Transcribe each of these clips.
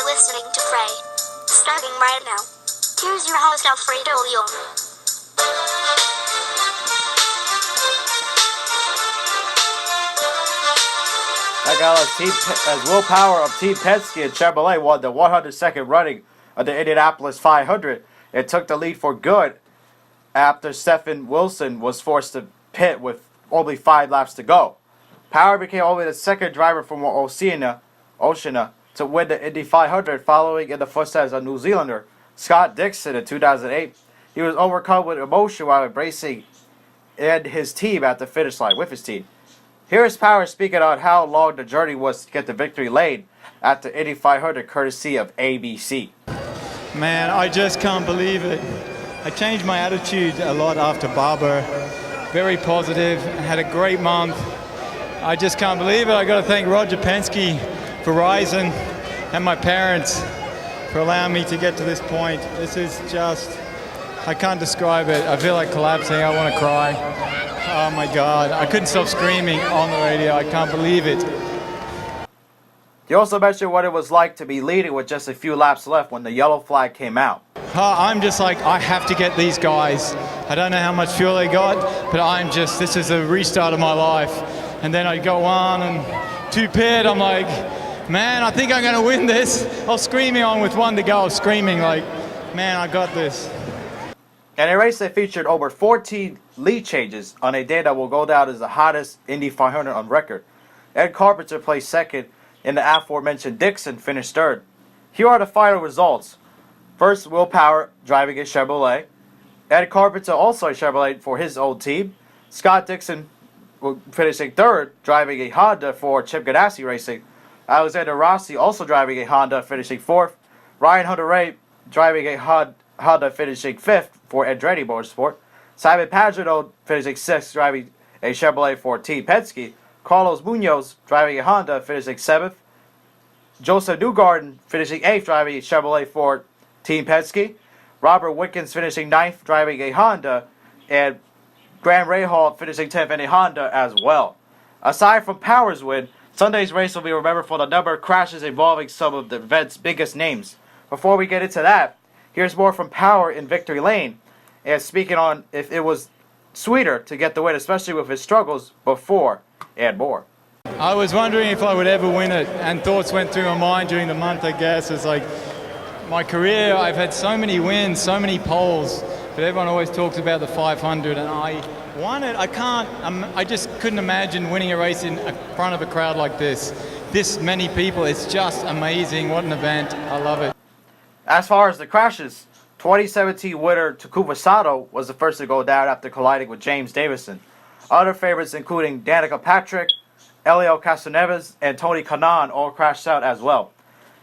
listening to Frey. Starting right now. Here's your host, Alfredo Leon. As Will Power of Team Penske and Chevrolet won the 102nd running of the Indianapolis 500, it took the lead for good after Stephen Wilson was forced to pit with only 5 laps to go. Power became only the second driver from Oceania to win the Indy 500, following in the footsteps of New Zealander Scott Dixon in 2008. He was overcome with emotion while embracing and his team at the finish line with his team. Here is Power speaking on how long the journey was to get to victory lane at the Indy 500, courtesy of ABC. Man, I just can't believe it. I changed my attitude a lot after Barber. Very positive, had a great month. I just can't believe it. I got to thank Roger Penske, Verizon, and my parents for allowing me to get to this point. This is just, I can't describe it. I feel like collapsing. I want to cry. Oh my God, I couldn't stop screaming on the radio. I can't believe it. He also mentioned what it was like to be leading with just a few laps left when the yellow flag came out. I'm just like, I have to get these guys. I don't know how much fuel they got, but this is a restart of my life. And then I go on and to pit, I'm like, man, I think I'm going to win this. I was screaming on with 1 to go, I was screaming like, man, I got this. In a race that featured over 14 lead changes on a day that will go down as the hottest Indy 500 on record, Ed Carpenter placed second, and the aforementioned Dixon finished third. Here are the final results. First, Will Power driving a Chevrolet. Ed Carpenter also a Chevrolet for his old team. Scott Dixon finishing third, driving a Honda for Chip Ganassi Racing. Alexander Rossi also driving a Honda, finishing fourth. Ryan Hunter-Reay driving a Honda, finishing fifth for Andretti Motorsport. Simon Pagenaud finishing sixth, driving a Chevrolet for Team Penske. Carlos Munoz driving a Honda, finishing seventh. Joseph Newgarden finishing eighth, driving a Chevrolet for Team Penske. Robert Wickens finishing ninth, driving a Honda. And Graham Rahal finishing 10th in a Honda as well. Aside from Power's win, Sunday's race will be remembered for the number of crashes involving some of the event's biggest names. Before we get into that, here's more from Power in Victory Lane, and speaking on if it was sweeter to get the win, especially with his struggles before and more. I was wondering if I would ever win it, and thoughts went through my mind during the month, I guess. It's like my career, I've had so many wins, so many poles, but everyone always talks about the 500, and I won it. I just couldn't imagine winning a race in front of a crowd like this. This many people, it's just amazing. What an event. I love it. As far as the crashes, 2017 winner Takuma Sato was the first to go down after colliding with James Davison. Other favorites including Danica Patrick, Helio Castroneves, and Tony Kanaan all crashed out as well.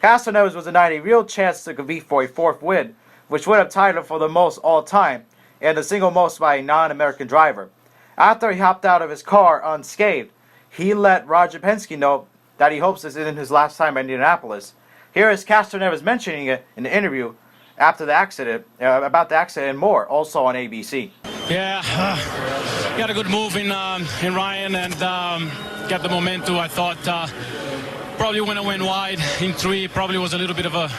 Castroneves was denied a real chance to compete for a fourth win, which would have tied him for the most all-time, and the single most by a non-American driver. After he hopped out of his car unscathed, he let Roger Penske know that he hopes this isn't his last time at Indianapolis. Here is Castroneves mentioning it in the interview after the accident, about the accident and more, also on ABC. Yeah, got a good move in Ryan and got the momentum. I thought probably when I went wide in 3, probably was a little bit of a,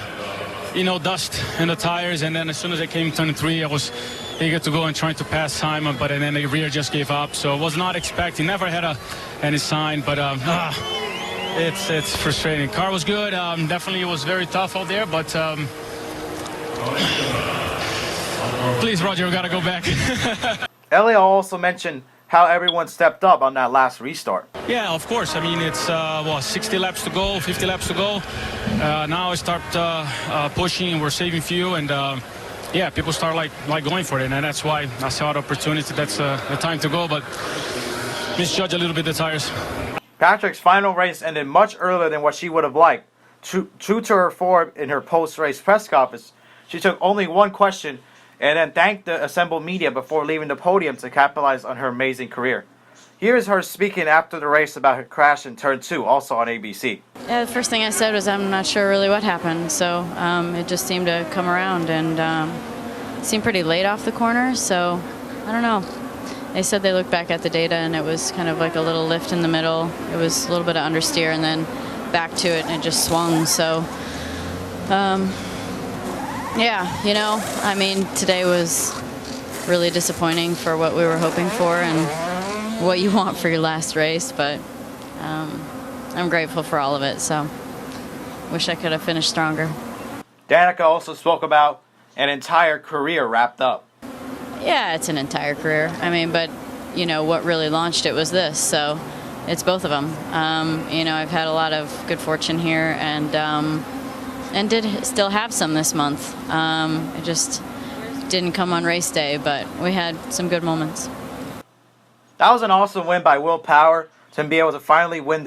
dust in the tires, and then as soon as I came turn 3, I was eager to go and trying to pass Simon, but then the rear just gave up. So I was not expecting, never had any sign, but it's frustrating. Car was good. Definitely it was very tough out there, but please, Roger, we got to go back. Helio also mentioned how everyone stepped up on that last restart. Yeah, of course. I mean, it's 60 laps to go, 50 laps to go. Now I start pushing, and we're saving fuel, and yeah, people start like going for it, and that's why I saw the opportunity. That's the time to go, but misjudge a little bit the tires. Patrick's final race ended much earlier than what she would have liked. True to her form in her post-race press conference, she took only one question and then thanked the assembled media before leaving the podium to capitalize on her amazing career. Here's her speaking after the race about her crash in Turn 2, also on ABC. Yeah, the first thing I said was I'm not sure really what happened, so it just seemed to come around, and it seemed pretty late off the corner, so I don't know. They said they looked back at the data, and it was kind of like a little lift in the middle. It was a little bit of understeer, and then back to it, and it just swung, so Yeah, you know, I mean, today was really disappointing for what we were hoping for and what you want for your last race, but I'm grateful for all of it, so wish I could have finished stronger. Danica also spoke about an entire career wrapped up. Yeah, it's an entire career. I mean, but, you know, what really launched it was this, so it's both of them. You know, I've had a lot of good fortune here and did still have some this month. It just didn't come on race day, but we had some good moments. That was an awesome win by Will Power to be able to finally win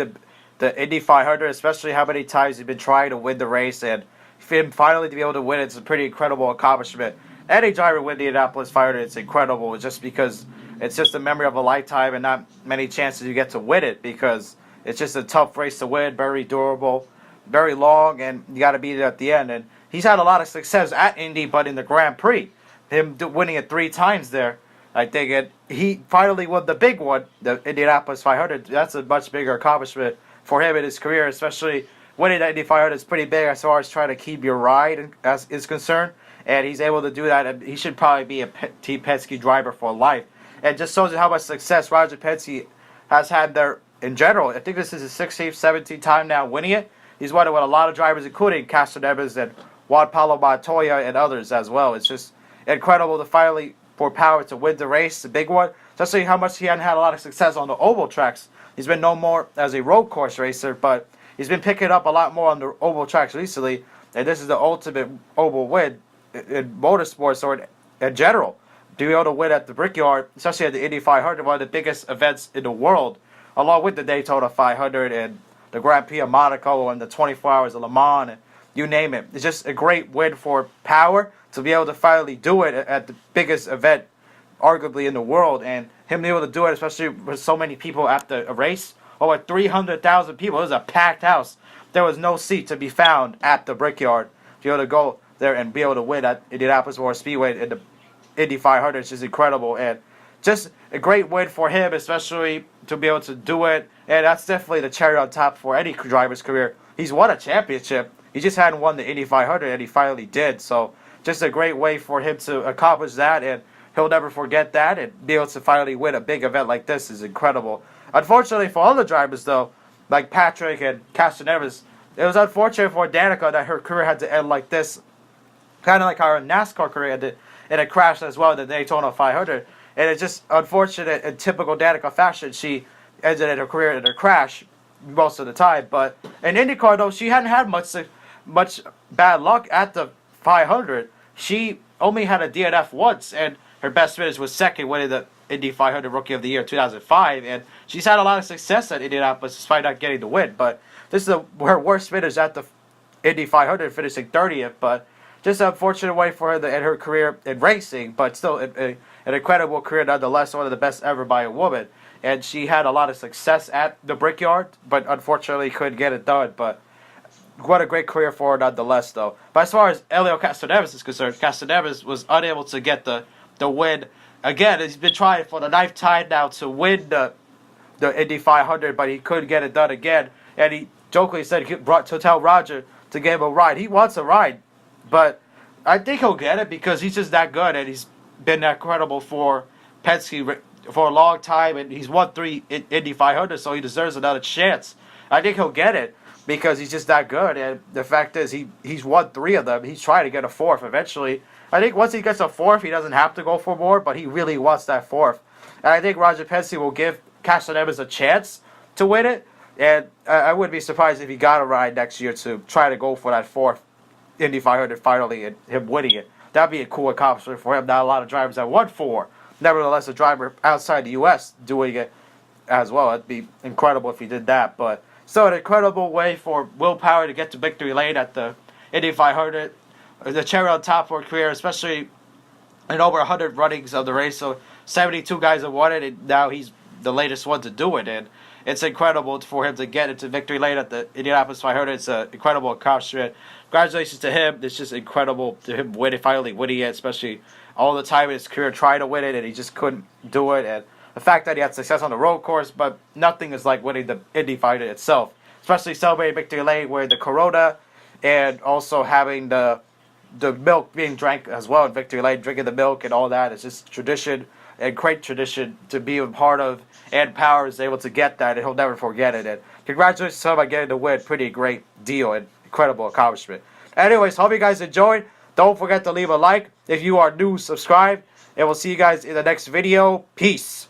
the Indy 500, especially how many times he's been trying to win the race, and for him finally to be able to win it's a pretty incredible accomplishment. Any driver win the Indianapolis 500, it's incredible just because it's just a memory of a lifetime and not many chances you get to win it because it's just a tough race to win, very durable, very long, and you got to beat it at the end. And he's had a lot of success at Indy, but in the Grand Prix, him winning it 3 times there, I think he finally won the big one, the Indianapolis 500. That's a much bigger accomplishment for him in his career, especially winning the Indy 500 is pretty big as far as trying to keep your ride as is concerned. And he's able to do that, and he should probably be a Team Penske driver for life. And just shows you how much success Roger Penske has had there in general. I think this is his 16th, 17th time now winning it. He's won it with a lot of drivers, including Castroneves and Juan Pablo Montoya and others as well. It's just incredible to finally, for Power to win the race, the big one. Especially how much he hadn't had a lot of success on the oval tracks. He's been known more as a road course racer, but he's been picking up a lot more on the oval tracks recently. And this is the ultimate oval win in motorsports or in general. To be able to win at the Brickyard, especially at the Indy 500, one of the biggest events in the world, along with the Daytona 500 and the Grand Prix of Monaco and the 24 Hours of Le Mans, and you name it. It's just a great win for Power to be able to finally do it at the biggest event, arguably in the world, and him being able to do it, especially with so many people at the race, over 300,000 people. It was a packed house. There was no seat to be found at the Brickyard to be able to go there and be able to win at Indianapolis Motor Speedway in the Indy 500 is just incredible, and just a great win for him, especially to be able to do it. And that's definitely the cherry on top for any driver's career. He's won a championship. He just hadn't won the Indy 500, and he finally did. So just a great way for him to accomplish that, and he'll never forget that. And be able to finally win a big event like this is incredible. Unfortunately for other drivers, though, like Patrick and Castroneves, it was unfortunate for Danica that her career had to end like this, kind of like our NASCAR career ended in a crash as well, the Daytona 500. And it's just unfortunate in typical Danica fashion. She ended her career in a crash most of the time. But in IndyCar, though, she hadn't had much bad luck at the 500. She only had a DNF once, and her best finish was second, winning the Indy 500 Rookie of the Year 2005. And she's had a lot of success at Indianapolis despite not getting the win. But this is her worst finish at the Indy 500, finishing 30th. But just an unfortunate way for her to end her career in racing, but still an incredible career nonetheless, one of the best ever by a woman. And she had a lot of success at the Brickyard, but unfortunately couldn't get it done. But what a great career for her nonetheless, though. But as far as Helio Castroneves is concerned, Castroneves was unable to get the win. Again, he's been trying for the 9th time now to win the Indy 500, but he couldn't get it done again. And he jokingly said he brought to tell Roger to give him a ride. He wants a ride. But I think he'll get it because he's just that good, and he's been that credible for Penske for a long time, and he's won 3 Indy 500, so he deserves another chance. I think he'll get it because he's just that good, and the fact is he's won 3 of them. He's trying to get a 4th eventually. I think once he gets a 4th, he doesn't have to go for more, but he really wants that 4th. And I think Roger Penske will give Castroneves a chance to win it, and I wouldn't be surprised if he got a ride next year to try to go for that 4th Indy 500 finally and him winning it. That'd be a cool accomplishment for him. Not a lot of drivers have won 4. Nevertheless, a driver outside the U.S. doing it as well. It'd be incredible if he did that. But still an incredible way for Will Power to get to victory lane at the Indy 500. The cherry on top for a career, especially in over 100 runnings of the race. So 72 guys have won it, and now he's the latest one to do it. And it's incredible for him to get into victory lane at the Indianapolis 500. It's an incredible accomplishment. Congratulations to him. It's just incredible to him finally winning it, especially all the time in his career trying to win it, and he just couldn't do it. And the fact that he had success on the road course, but nothing is like winning the Indy 500 itself, especially celebrating victory lane where the Corona and also having the milk being drank as well in victory lane, drinking the milk and all that. It's just tradition and great tradition to be a part of. And Power is able to get that, and he'll never forget it. And congratulations to him on getting the win. Pretty great deal and incredible accomplishment. Anyways, hope you guys enjoyed. Don't forget to leave a like. If you are new, subscribe. And we'll see you guys in the next video. Peace.